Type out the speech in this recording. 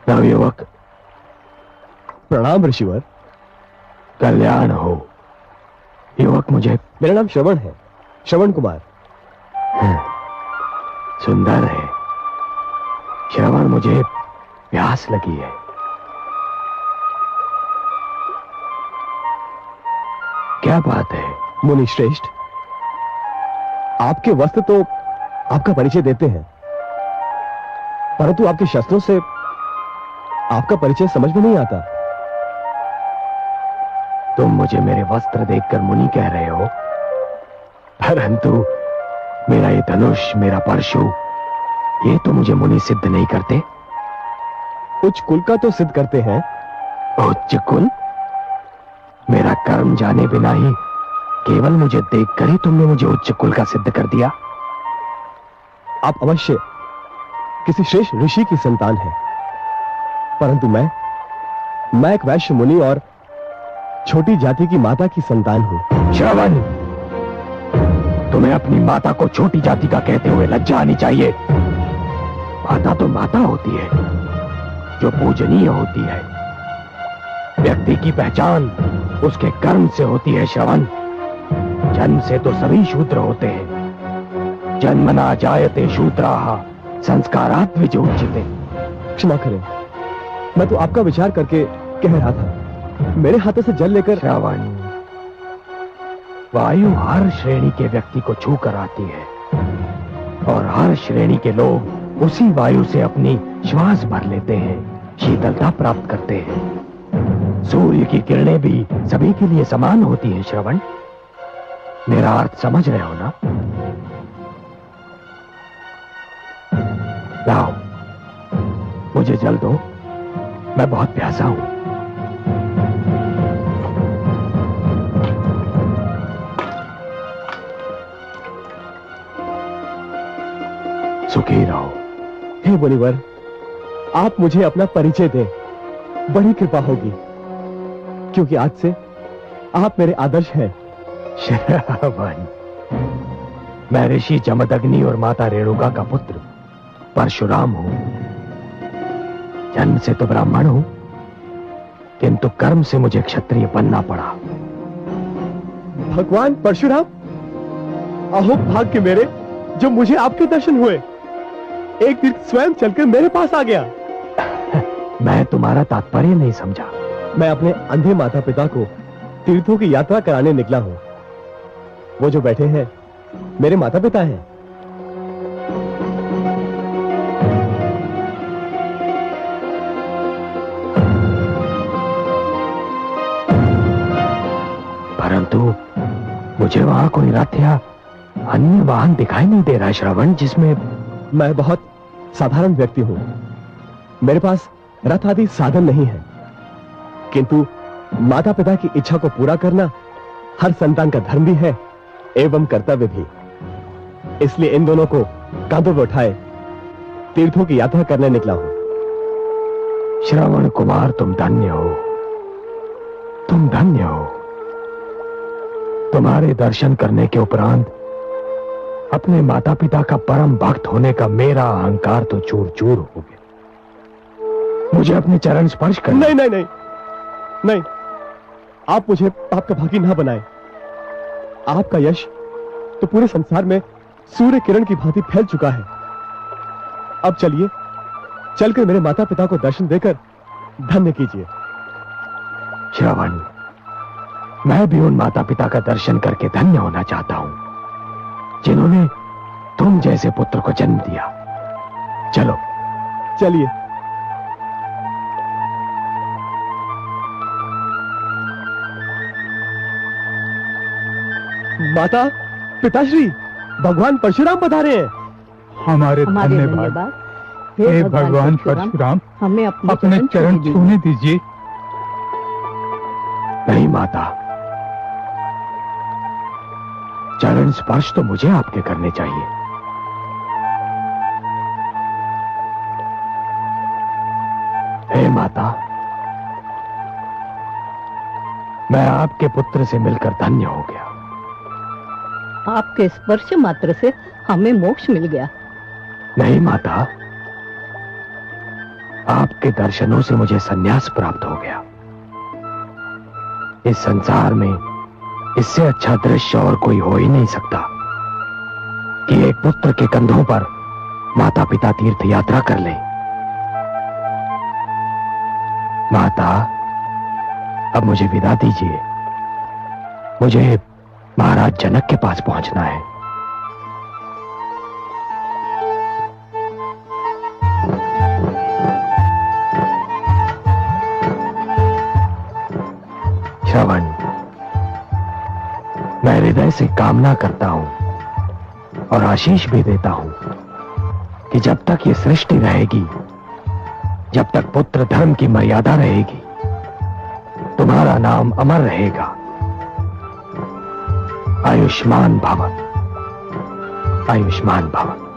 नवयुवक, प्रणाम ऋषिवर। कल्याण हो। युवक, मुझे मेरा नाम श्रवण है, श्रवण कुमार। सुंदर है श्रवण, मुझे प्यास लगी है। क्या बात है? मुनि श्रेष्ठ, आपके वस्त्र तो आपका परिचय देते हैं, परंतु आपके शस्त्रों से आपका परिचय समझ में नहीं आता। तुम मुझे मेरे वस्त्र देखकर मुनि कह रहे हो, परंतु मेरा ये धनुष, मेरा परशु, ये तो मुझे मुनि सिद्ध नहीं करते। उच्च कुल का तो सिद्ध करते हैं। उच्च कुल? मेरा कर्म जाने बिना ही, केवल मुझे देखकर ही तुमने मुझे उच्च कुल का सिद्ध कर दिया। आप अवश्य किसी श्रेष्ठ ऋषि की संतान हैं, परंतु मैं एक वैश्य मुनि और छोटी जाति की माता की संतान हूं। श्रवण, तुम्हें अपनी माता को छोटी जाति का कहते हुए लज्जा आनी चाहिए। माता तो माता होती है, जो पूजनीय होती है। व्यक्ति की पहचान उसके कर्म से होती है। श्रवण, जन्म से तो सभी शूद्र होते हैं। जन्मना जायते शूद्राः संस्कारात् विजोच्यते। क्षमा करें, मैं तो आपका विचार करके कह रहा था। मेरे हाथों से जल लेकर। श्रवण, वायु हर श्रेणी के व्यक्ति को छू कर आती है, और हर श्रेणी के लोग उसी वायु से अपनी श्वास भर लेते हैं, शीतलता प्राप्त करते हैं। सूर्य की किरणें भी सभी के लिए समान होती हैं। श्रवण, मेरा अर्थ समझ रहे हो ना? लाओ, मुझे जल दो, मैं बहुत प्यासा हूं। सुखी रहो। हे मुनिवर, आप मुझे अपना परिचय दें, बड़ी कृपा होगी, क्योंकि आज से आप मेरे आदर्श हैं। श्रवण, मैं ऋषि जमदग्नि और माता रेणुका का पुत्र परशुराम हूं। जन्म से तो ब्राह्मण हूं, किंतु कर्म से मुझे क्षत्रिय बनना पड़ा। भगवान परशुराम, अहो भाग्य मेरे, जो मुझे आपके दर्शन हुए। एक दिन स्वयं चलकर मेरे पास आ गया। मैं तुम्हारा तात्पर्य नहीं समझा। मैं अपने अंधे माता पिता को तीर्थों की यात्रा कराने निकला हूं। वो जो बैठे हैं मेरे माता पिता हैं। परंतु मुझे वहां कोई रथ या अन्य वाहन दिखाई नहीं दे रहा। श्रवण, जिसमें मैं बहुत साधारण व्यक्ति हूं। मेरे पास रथ आदि साधन नहीं है, किंतु माता पिता की इच्छा को पूरा करना हर संतान का धर्म भी है एवं कर्तव्य भी। इसलिए इन दोनों को कांधों पर उठाए तीर्थों की यात्रा करने निकला हूं। श्रवण कुमार, तुम धन्य हो, तुम धन्य हो। तुम्हारे दर्शन करने के उपरांत अपने माता पिता का परम भक्त होने का मेरा अहंकार तो चूर चूर हो गया। मुझे अपने चरण स्पर्श कर। नहीं नहीं नहीं नहीं, आप मुझे आपका भागी ना बनाए। आपका यश तो पूरे संसार में सूर्य किरण की भांति फैल चुका है। अब चलिए, चलकर मेरे माता पिता को दर्शन देकर धन्य कीजिए। श्रवण, मैं भी उन माता पिता का दर्शन करके धन्य होना चाहता हूं, जिन्होंने तुम जैसे पुत्र को जन्म दिया। चलो चलिए। माता पिताश्री, भगवान परशुराम पधारे हैं। हमारे धन्यवाद। हे भगवान परशुराम, हमें अपने चरण छूने दीजिए। नहीं माता, चरण स्पर्श तो मुझे आपके करने चाहिए। हे माता, मैं आपके पुत्र से मिलकर धन्य हो गया। आपके स्पर्श मात्र से हमें मोक्ष मिल गया। नहीं माता, आपके दर्शनों से मुझे संन्यास प्राप्त हो गया। इस संसार में इससे अच्छा दृश्य और कोई हो ही नहीं सकता कि एक पुत्र के कंधों पर माता पिता तीर्थ यात्रा कर ले। माता, अब मुझे विदा दीजिए। मुझे महाराज जनक के पास पहुंचना है। श्रवण, मैं हृदय से कामना करता हूं और आशीष भी देता हूं कि जब तक ये सृष्टि रहेगी, जब तक पुत्र धर्म की मर्यादा रहेगी, तुम्हारा नाम अमर रहेगा। आयुष्मान भव, आयुष्मान भव।